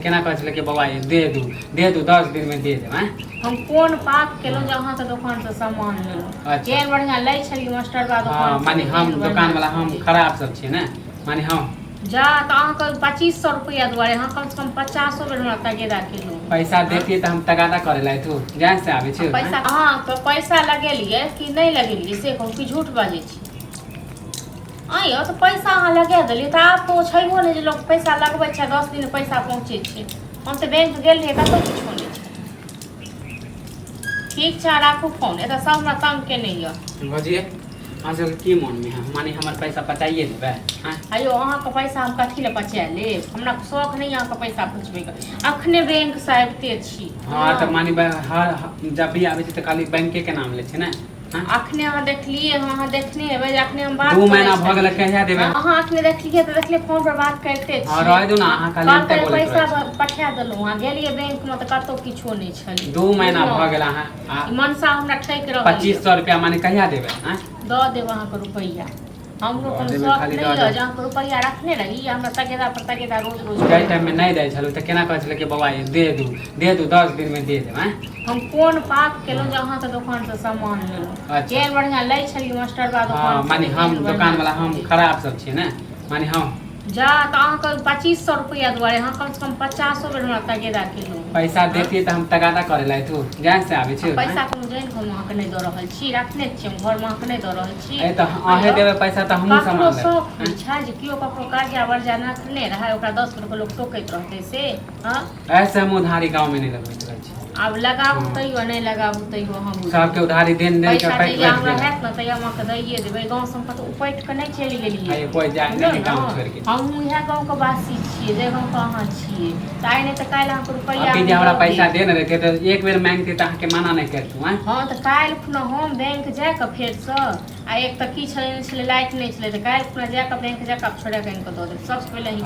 केना कह छले कि बाबा ये दे दू 10 दिन में दे देब। हम कोन पाप केलहुँ जे अहाँके दोकान से सामान लेलहुँ। अच्छा। केहन बढ़िया लै छलियै मास्टर बा दोकान से। मानी हम दुकान वाला हम खराब सब छियै ने, मानी हम जा तऽ अहाँके 2500 रुपया दुआरे अहाँ कम से कम 50 बेर हमरा तगेदा केलहुँ। पैसा देतियै तऽ हम तगादा करे ला तू जान से आबै छै पैसा अहाँके पैसा लगेलियै कि नहीं लगेलियै से कहू कि झूठ बाजै छी। आइयो तो पैसा अहाँ लगा देलियै तऽ आब तो छैहो नहि जे लोग पैसा लगबै छै 10 दिन पैसा पहुँचे छै। हम तऽ बैंक गेल रहियै कतहु किछो नहि छै। ठीक छै राखू फोन, एतऽ सब हमरा तंग केने यऽ। भजिए अहाँ की मन में है, मानी हमर पैसा पचाइए देबै। अयो अहाँके पैसा हम कथी लए पचा लेब, हमरा शौक नहीं अहाँके पैसा पूछबैके। अखने बैंक से आबिते छी। हाँ तऽ मानी जब भी आबै छै तऽ खाली बैंके के नाम लै छै ने। अखने अहाँ देखलिए, अहाँ देखने हेबै, अखने हम बात 2 महीना भ गेल कहिया देबै। अहाँ अखने देखलिए तऽ देखलिए फोन पर बात करते छी। हां रह दू ना, अहाँ खाली हम बोलैत रहै छी। पैसा पठा देलहुँ, अहाँ गेलिए बैंक में तऽ कतौ किछो नहीं छलै। 2 महीना भ गेल। अहाँ मनसा हमरा ठैक रहल 2500 रुपया माने कहिया देबै। दऽ देब अहाँके रुपैया, हमरो कोनो शौक नहीं है जे अहाँके रुपैया रखने रही। हमरा तगेदा पर तगेदा रोज रोज जाय टाइम में नहीं दै छलु तऽ केना कहै छलै कि बाबा ये दे दू 10 दिन में दे देब। हम कोन पाप केलहुँ जे अहाँके दोकान से सामान लेलहुँ। अच्छा। केहन बढ़िया लै छलियै मास्टर बा दोकान से। मानी हम दुकान वाला हम खराब सब छियै ने, मानी हम जा तऽ अहाँके 2500 रुपया दुआरे अहाँ कम से कम 50 बेर हमरा तगेदा केलहुँ। पैसा देतियै तऽ हम तगादा करे ला तू जान से आबै छै। पैसा कोनो जानि के हम अहाँके नहीं दऽ रहल छी, रखने छियै हम घर में अहाँके नहीं दऽ रहल छी। ए तऽ अहे देबै पैसा तऽ हमहूँ सामान लेब। शौक छै जे केओ ककरो कर्जा वर्जा रखने रहै ओकरा 10 रुपया लोग टोकैत रहतै से। ऐसे हम उधारी गाँव में नहीं लगबैत रहै छी। अब लगाबू तैयो नहीं लगाबू तैयो हम सबके उधारी देन के पैसा पैक जहिया कर हमरा देबै। हैत न तहिया हम अहाँके दैये देबै। गाँव से हम कतौ उपैट के नहीं चलि गेलियै। कोई जाय नहीं गाँव छोड़ के। हम इएह गाँव के वासी छियै जे गाँव के अहाँ छियै। तऽ आइ नहीं तऽ काल्हि अहाँके रुपैया अभी जे हमरा पैसा दे न रहते तऽ एक बेर मांगते तऽ अहाँके मना नहीं करतू। हाँ तऽ काल्हि खुना हम बैंक जाके फेरसँ आ एक तऽ की छलै नहीं छलै लाइट नहीं छलै तऽ काल्हि खुना जाके बैंक जाके छोड़ा के इनको दऽ देब सबसे पहले ही।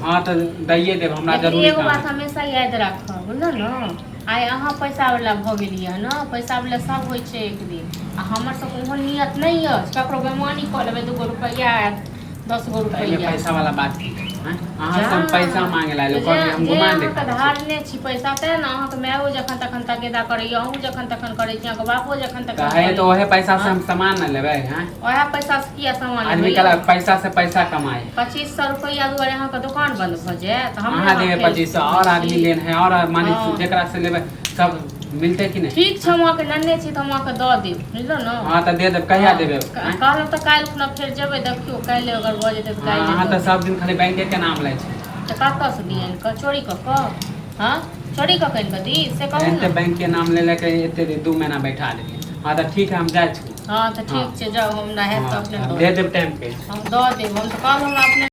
हाँ तऽ दैये देब, हमरा जरूरी एगो काम बात हमेशा याद राखब बुझलौ न। आइ अहाँ पैसा वाला भऽ गेलियै न, पैसा वाला सब होइ छै एक दिन। आ हमर सबके ओहन नियत नहीं अछि ककरो बेमानी कऽ लेबै 2 गो रुपैया 10 गो रुपैया। पैसा वाला बात की अहाँ सब पैसा मांगे ला लोग हम घुमा दे। अहाँके धारने छी पैसा तें न अहाँके मायो जखन तखन तगेदा करैया, अहूँ जखन तखन करै छी, अहाँके बापो जखन तखन है तो ओहे पैसा से हम सामान न लेबै। ओहे पैसा से किया सामान लेबै। आदमी कहला पैसा से पैसा कमाए। 2500 रुपया दुआरे अहाँके दुकान बंद भऽ जायत। अहाँ देबै 2500 और आदमी लेन है और मानी जेकरा से लेबै सब मिलते कि नहीं। ठीक छै हम अहाँके नन्हे छी तऽ हम अहाँके दऽ देब बुझलौ न। हाँ तऽ दे देब, कहिया देबै। कहलहुँ तऽ काल्हि खुना फेर जेबै देखियौ काल्हि अगर भऽ जेतै तऽ काल्हि। अहाँ तऽ सब दिन खाली बैंके के नाम लै छै। तऽ कतऽ से दियैन क चोरी कऽ कऽ। हाँ चोरी कऽ कऽ इनका दी से कहू न। बैंक के नाम ले लेके एते 2 महीना बैठा देलियै। हाँ तऽ ठीक है हम जाइ छी। हाँ तऽ ठीक छै जाउ, हमरा हैत तऽ अपने दे देब टाइम पे। हम दऽ देब, हम तऽ कहलहुँ हमरा अपने